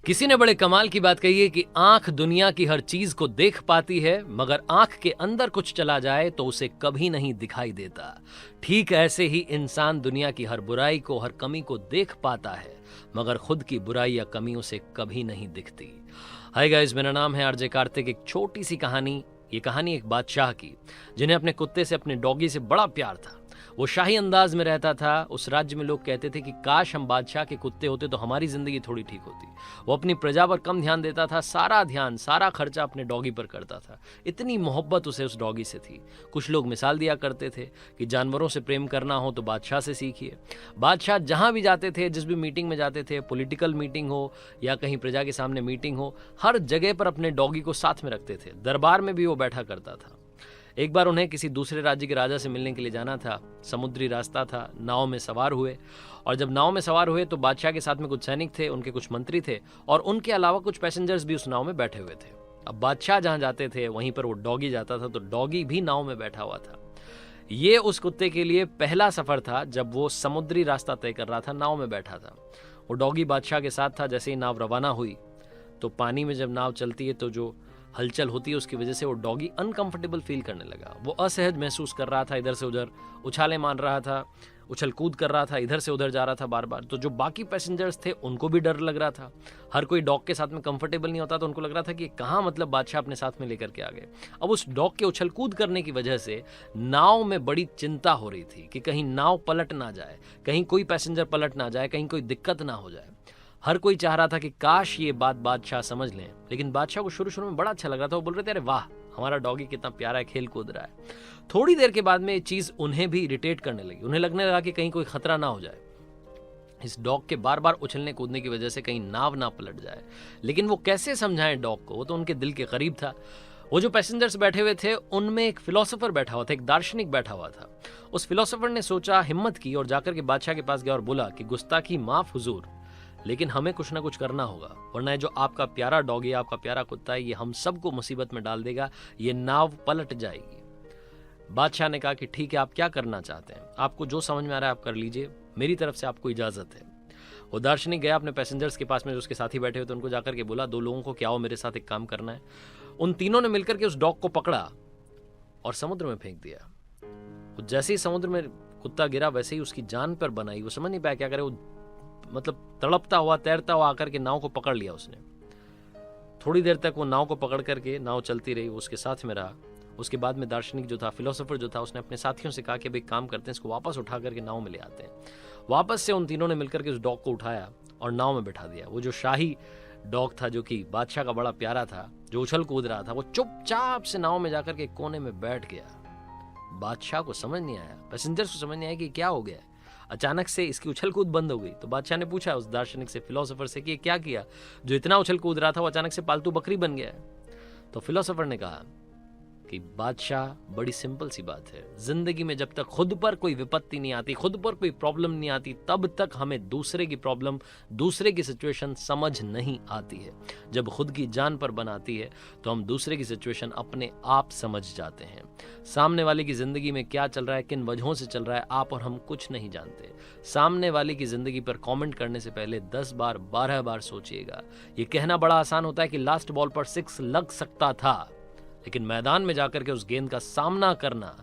किसी ने बड़े कमाल की बात कही है कि आंख दुनिया की हर चीज को देख पाती है, मगर आंख के अंदर कुछ चला जाए तो उसे कभी नहीं दिखाई देता। ठीक ऐसे ही इंसान दुनिया की हर बुराई को, हर कमी को देख पाता है, मगर खुद की बुराई या कमी उसे कभी नहीं दिखती। हाय गाइस, मेरा नाम है आरजे कार्तिक। एक छोटी सी कहानी। ये कहानी एक बादशाह की, जिन्हें अपने कुत्ते से, अपने डॉगी से बड़ा प्यार था। वो शाही अंदाज में रहता था। उस राज्य में लोग कहते थे कि काश हम बादशाह के कुत्ते होते तो हमारी जिंदगी थोड़ी ठीक होती। वो अपनी प्रजा पर कम ध्यान देता था, सारा ध्यान, सारा खर्चा अपने डॉगी पर करता था। इतनी मोहब्बत उसे उस डॉगी से थी। कुछ लोग मिसाल दिया करते थे कि जानवरों से प्रेम करना हो तो बादशाह से सीखिए। बादशाह जहां भी जाते थे, जिस भी मीटिंग में जाते थे, पॉलिटिकल मीटिंग हो या कहीं प्रजा के सामने मीटिंग हो, हर जगह पर अपने डॉगी को साथ में रखते थे। दरबार में भी वो बैठा करता था। एक बार उन्हें किसी दूसरे राज्य के राजा से मिलने के लिए जाना था। समुद्री रास्ता था। नाव में सवार हुए, और जब नाव में सवार हुए तो बादशाह के साथ में कुछ सैनिक थे, उनके कुछ मंत्री थे, और उनके अलावा कुछ पैसेंजर्स भी उस नाव में बैठे हुए थे। अब बादशाह जहां जाते थे वहीं पर वो डॉगी जाता था, तो डॉगी भी नाव में बैठा हुआ था। ये उस कुत्ते के लिए पहला सफर था जब वो समुद्री रास्ता तय कर रहा था, नाव में बैठा था। वो डॉगी बादशाह के साथ था। जैसे ही नाव रवाना हुई तो पानी में जब नाव चलती है तो जो हलचल होती है उसकी वजह से वो डॉगी अनकंफर्टेबल फील करने लगा। वो असहज महसूस कर रहा था, इधर से उधर उछाले मार रहा था, उछल कूद कर रहा था, इधर से उधर जा रहा था बार बार। तो जो बाकी पैसेंजर्स थे उनको भी डर लग रहा था। हर कोई डॉग के साथ में कंफर्टेबल नहीं होता, तो उनको लग रहा था कि कहाँ मतलब बादशाह अपने साथ में लेकर के आ गए। अब उस डॉग के उछल कूद करने की वजह से नाव में बड़ी चिंता हो रही थी कि कहीं नाव पलट ना जाए, कहीं कोई पैसेंजर पलट ना जाए, कहीं कोई दिक्कत ना हो जाए। हर कोई चाह रहा था कि काश ये बात बादशाह समझ लें, लेकिन बादशाह को शुरू शुरू में बड़ा अच्छा लग रहा था। वो बोल रहे थे, अरे वाह, हमारा डॉगी कितना प्यारा है, खेल कूद रहा है। थोड़ी देर के बाद में ये चीज उन्हें भी इरिटेट करने लगी। उन्हें लगने लगा कि कहीं कोई खतरा ना हो जाए, इस डॉग के बार बार उछलने कूदने की वजह से कहीं नाव ना पलट जाए। लेकिन वो कैसे समझाएं डॉग को? वो तो उनके दिल के करीब था। वो जो पैसेंजर्स बैठे हुए थे उनमें एक फिलोसोफर बैठा हुआ था, एक दार्शनिक बैठा हुआ था। उस फिलोसोफर ने सोचा, हिम्मत की और जाकर के बादशाह के पास गया और बोला कि गुस्ताखी माफ हुजूर, लेकिन हमें कुछ ना कुछ करना होगा, वरना ये जो आपका प्यारा डॉगी, आपका प्यारा कुत्ता है, ये हम सबको मुसीबत में डाल देगा, ये नाव पलट जाएगी। बादशाह ने कहा कि ठीक है, आप क्या करना चाहते हैं, आपको जो समझ में आ रहा है आप कर लीजिए, मेरी तरफ से आपको इजाजत है। वो दार्शनिक गया अपने पैसेंजर्स के पास में, जो उसके साथी बैठे हुए थे, उनको जाकर के बोला, दो लोगों को क्या हो, मेरे साथ एक काम करना है। उन तीनों ने मिलकर के उस डॉग को पकड़ा और समुद्र में फेंक दिया। जैसे ही समुद्र में कुत्ता गिरा वैसे ही उसकी जान पर बनाई। वो समझ नहीं पाया क्या करे। वो मतलब तड़पता हुआ, तैरता हुआ आकर के नाव को पकड़ लिया उसने। थोड़ी देर तक वो नाव को पकड़ करके नाव चलती रही, वो उसके साथ में रहा। उसके बाद में दार्शनिक जो था, फिलोसोफर जो था, उसने अपने साथियों से कहा कि भाई काम करते हैं, इसको वापस उठा करके नाव में ले आते हैं। वापस से उन तीनों ने मिलकर के उस डॉग को उठाया और नाव में बैठा दिया। वो जो शाही डॉग था, जो कि बादशाह का बड़ा प्यारा था, जो उछल कूद रहा था, वो चुपचाप से नाव में जाकर के कोने में बैठ गया। बादशाह को समझ नहीं आया, पैसेंजर्स को समझ नहीं आया कि क्या हो गया। अचानक से इसकी उछल कूद बंद हो गई। तो बादशाह ने पूछा उस दार्शनिक से, फिलोसोफर से, कि क्या किया, जो इतना उछल कूद रहा था वो अचानक से पालतू बकरी बन गया है। तो फिलोसोफर ने कहा कि बादशाह, बड़ी सिंपल सी बात है, जिंदगी में जब तक खुद पर कोई विपत्ति नहीं आती, खुद पर कोई प्रॉब्लम नहीं आती, तब तक हमें दूसरे की प्रॉब्लम, दूसरे की सिचुएशन समझ नहीं आती है। जब खुद की जान पर बनाती है तो हम दूसरे की सिचुएशन अपने आप समझ जाते हैं। सामने वाले की जिंदगी में क्या चल रहा है, किन वजहों से चल रहा है, आप और हम कुछ नहीं जानते। सामने वाले की जिंदगी पर कमेंट करने से पहले 10 बार 12 बार सोचिएगा। ये कहना बड़ा आसान होता है कि लास्ट बॉल पर 6 लग सकता था, लेकिन मैदान में जाकर के उस गेंद का सामना करना,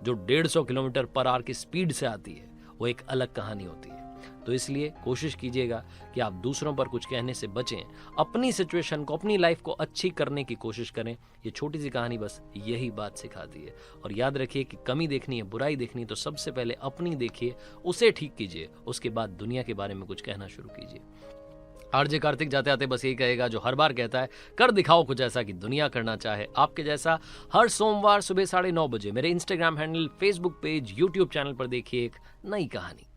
जो 150 किलोमीटर पर आवर की स्पीड से आती है, वो एक अलग कहानी होती है। तो इसलिए कोशिश कीजिएगा कि आप दूसरों पर कुछ कहने से बचें, अपनी सिचुएशन को, अपनी लाइफ को अच्छी करने की कोशिश करें। ये छोटी सी कहानी बस यही बात सिखाती है। और याद रखिए कि कमी देखनी है, बुराई देखनी है, तो सबसे पहले अपनी देखिए, उसे ठीक कीजिए, उसके बाद दुनिया के बारे में कुछ कहना शुरू कीजिए। आरजे कार्तिक जाते आते बस यही कहेगा जो हर बार कहता है, कर दिखाओ कुछ ऐसा कि दुनिया करना चाहे आपके जैसा। हर सोमवार सुबह 9:30 बजे मेरे Instagram handle, Facebook page, YouTube channel पर देखिए एक नई कहानी।